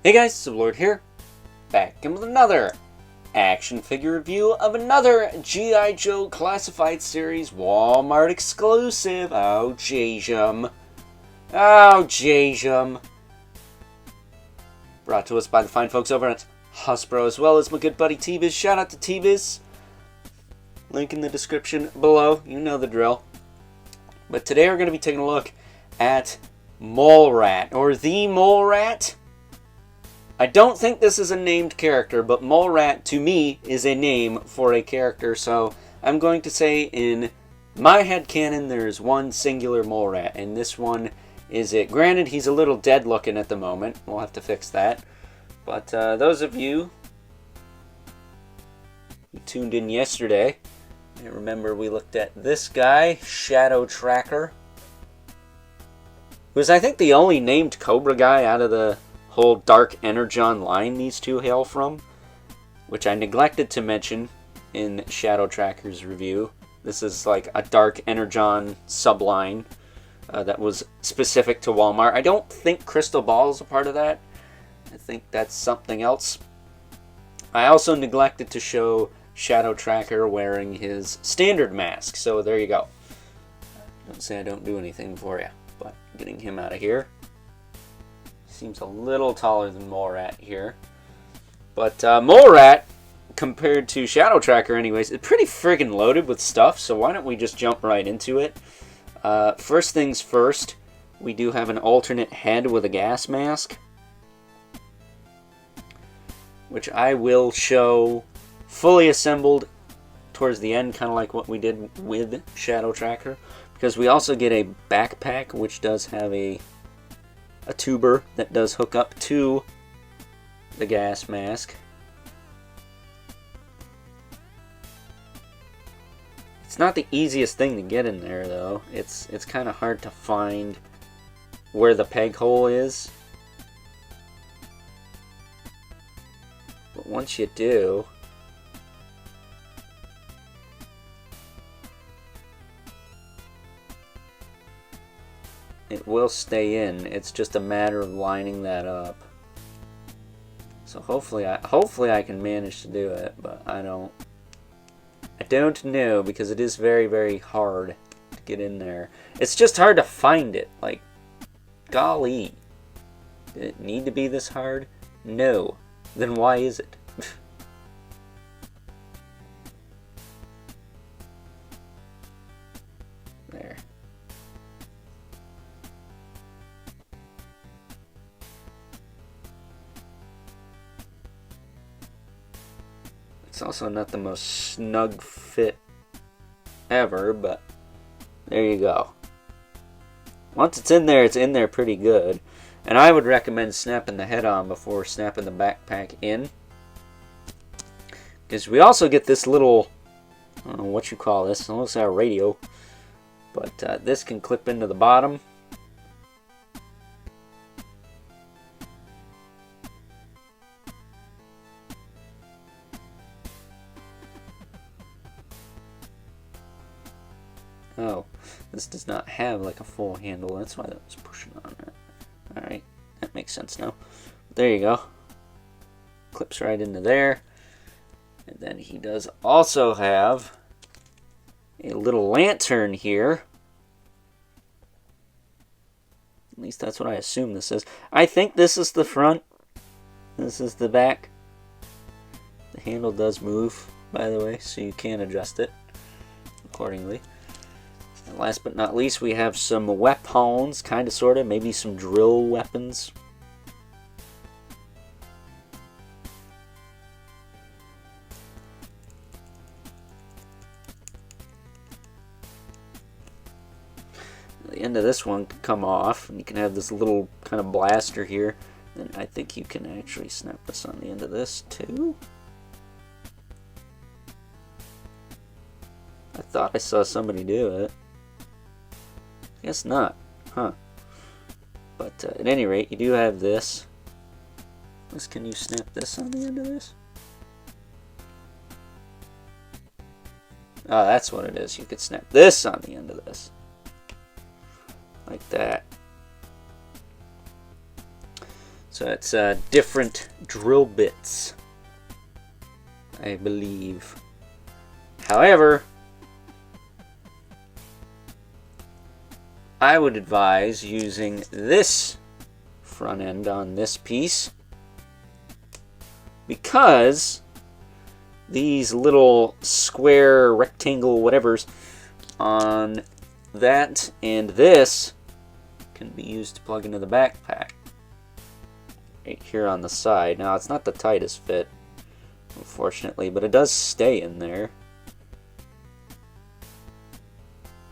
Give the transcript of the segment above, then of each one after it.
Hey guys, Sublord here, back in with another action figure review of another G.I. Joe Classified Series Walmart exclusive. Oh, Jajum. Oh, Jajum. Brought to us by the fine folks over at Hasbro, as well as my good buddy Tee Bizz. Shout out to Tee Bizz. Link in the description below. You know the drill. But today we're going to be taking a look at Mole Rat, or the Mole Rat. I don't think this is a named character, but Mole Rat to me is a name for a character, so I'm going to say in my headcanon there's one singular Mole Rat, and this one is it. Granted, he's a little dead looking at the moment. We'll have to fix that. But those of you who tuned in yesterday, I remember we looked at this guy, Shadow Tracker, who is I think the only named Cobra guy out of the whole Dark Energon line these two hail from, which I neglected to mention in Shadow Tracker's review. This is like a Dark Energon subline that was specific to Walmart. I don't think Crystal Ball is a part of that. I think that's something else. I also neglected to show Shadow Tracker wearing his standard mask, so there you go. Don't say I don't do anything for you, but getting him out of here. Seems a little taller than Mole Rat here. But Mole Rat, compared to Shadow Tracker anyways, is pretty friggin' loaded with stuff, so why don't we just jump right into it. First things first, we do have an alternate head with a gas mask, which I will show fully assembled towards the end, kind of like what we did with Shadow Tracker, because we also get a backpack which does have a tuber that does hook up to the gas mask. It's not the easiest thing to get in there though. It's kind of hard to find where the peg hole is. But once you do, it will stay in. It's just a matter of lining that up. So hopefully I can manage to do it, but I don't know, because it is very, very hard to get in there. It's just hard to find it. Like, golly. Did it need to be this hard? No. Then why is it? There. It's also not the most snug fit ever, but there you go. Once it's in there pretty good. And I would recommend snapping the head on before snapping the backpack in, because we also get this little, I don't know what you call this, it looks like a radio, but this can clip into the bottom. Oh, this does not have like a full handle. That's why that was pushing on it. Alright, that makes sense now. There you go. Clips right into there. And then he does also have a little lantern here. At least that's what I assume this is. I think this is the front. This is the back. The handle does move, by the way, so you can adjust it accordingly. And last but not least, we have some weapons, kind of, sort of, maybe some drill weapons. The end of this one could come off, and you can have this little kind of blaster here. And I think you can actually snap this on the end of this too. I thought I saw somebody do it. Guess not, huh? But at any rate, you do have this. Can you snap this on the end of this? Oh, that's what it is. You could snap this on the end of this. Like that. So it's different drill bits, I believe. However, I would advise using this front end on this piece, because these little square, rectangle, whatevers on that and this can be used to plug into the backpack right here on the side. Now, it's not the tightest fit, unfortunately, but it does stay in there.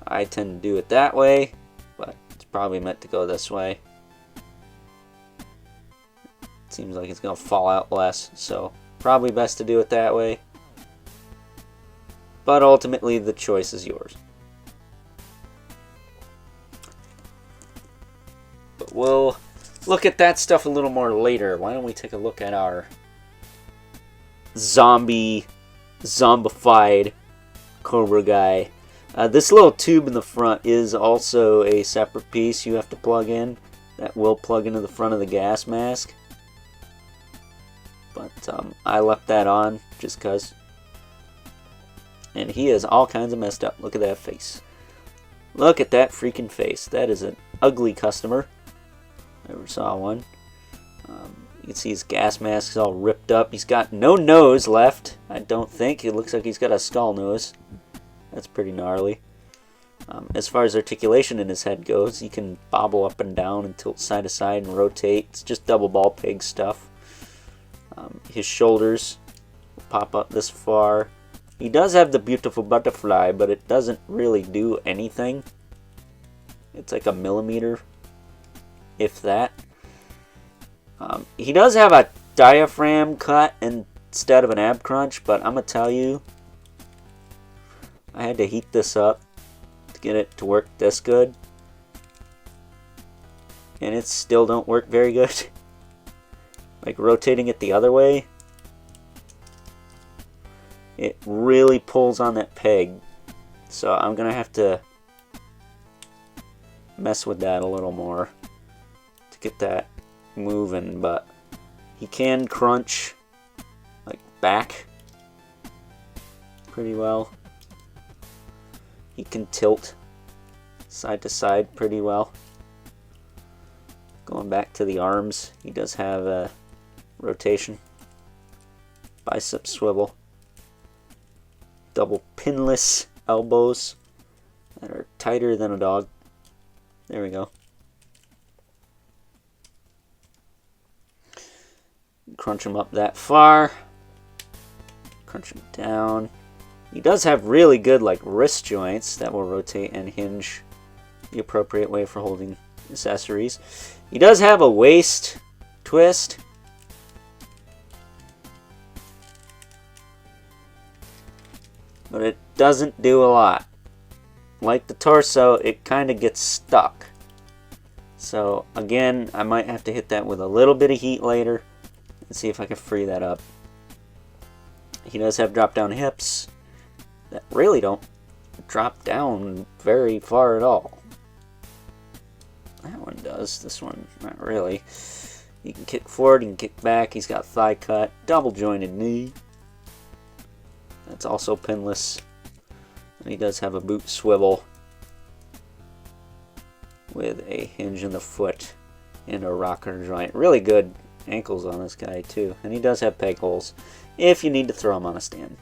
I tend to do it that way, but it's probably meant to go this way. It seems like it's going to fall out less, so probably best to do it that way. But ultimately, the choice is yours. But we'll look at that stuff a little more later. Why don't we take a look at our zombified Cobra guy. This little tube in the front is also a separate piece you have to plug in. That will plug into the front of the gas mask. But I left that on just because. And he is all kinds of messed up. Look at that face. Look at that freaking face. That is an ugly customer. Never saw one. You can see his gas mask is all ripped up. He's got no nose left, I don't think. It looks like he's got a skull nose. That's pretty gnarly. As far as articulation in his head goes, he can bobble up and down and tilt side to side and rotate. It's just double ball peg stuff. His shoulders will pop up this far. He does have the beautiful butterfly, but it doesn't really do anything. It's like a millimeter, if that. He does have a diaphragm cut instead of an ab crunch, but I'm going to tell you, I had to heat this up to get it to work this good. And it still don't work very good. Like rotating it the other way, it really pulls on that peg. So I'm going to have to mess with that a little more to get that moving. But he can crunch like back pretty well. He can tilt side to side pretty well. Going back to the arms, he does have a rotation, bicep swivel, double pinless elbows that are tighter than a dog. There we go. Crunch him up that far. Crunch him down. He does have really good like wrist joints that will rotate and hinge the appropriate way for holding accessories. He does have a waist twist. But it doesn't do a lot. Like the torso, it kind of gets stuck. So again, I might have to hit that with a little bit of heat later and see if I can free that up. He does have drop down hips that really don't drop down very far at all. That one does, this one not really. He can kick forward, he can kick back, he's got thigh cut, double jointed knee. That's also pinless. And he does have a boot swivel with a hinge in the foot and a rocker joint. Really good ankles on this guy too. And he does have peg holes if you need to throw him on a stand.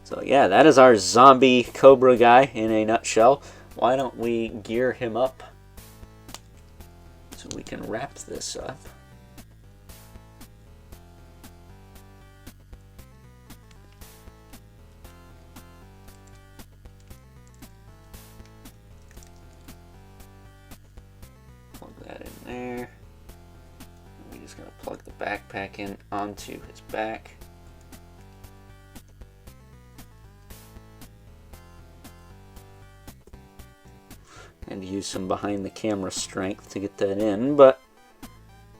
So yeah, that is our zombie Cobra guy in a nutshell. Why don't we gear him up so we can wrap this up. There. We're just going to plug the backpack in onto his back. And use some behind the camera strength to get that in, but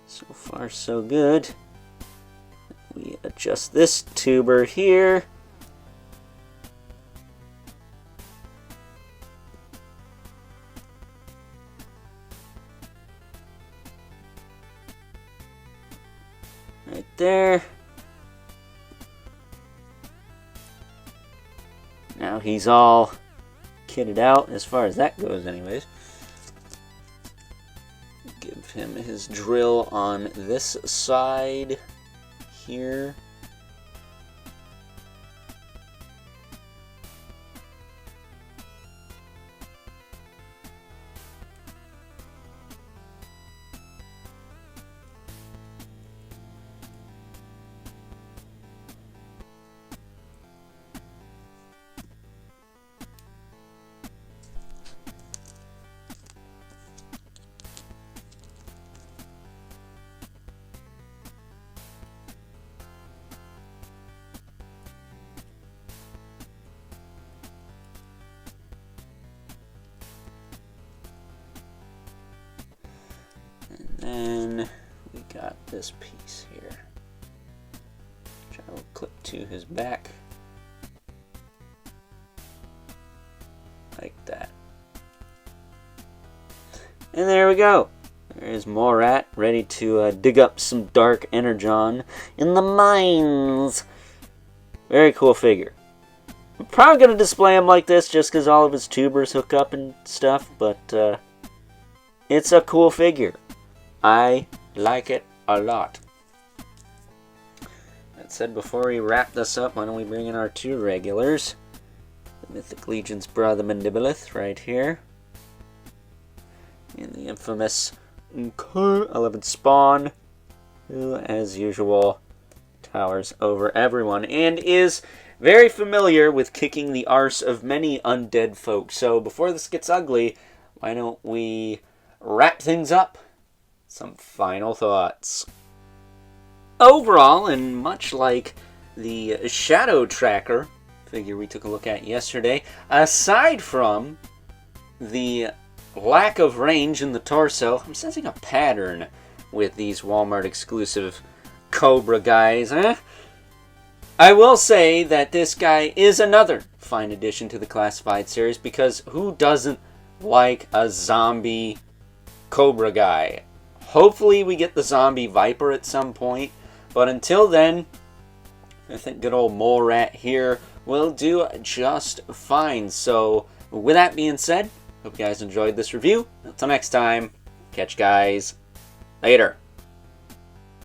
so far so good. We adjust this tuber here. there. Now he's all kitted out as far as that goes anyways. Give him his drill on this side here. And then we got this piece here, which I will clip to his back like that. And there we go. There's Morat ready to dig up some dark energon in the mines. Very cool figure. I'm probably going to display him like this just because all of his tubers hook up and stuff, but it's a cool figure. I like it a lot. That said, before we wrap this up, why don't we bring in our two regulars. The Mythic Legion's brother Mandibolith right here. And the infamous 11 Spawn, who, as usual, towers over everyone and is very familiar with kicking the arse of many undead folk. So before this gets ugly, why don't we wrap things up? Some final thoughts. Overall, and much like the Shadow Tracker figure we took a look at yesterday, aside from the lack of range in the torso, I'm sensing a pattern with these Wal-Mart exclusive Cobra guys. I will say that this guy is another fine addition to the Classified series, because who doesn't like a zombie Cobra guy? Hopefully we get the zombie Viper at some point, but until then, I think good old Mole Rat here will do just fine. So with that being said, hope you guys enjoyed this review. Until next time, catch you guys later.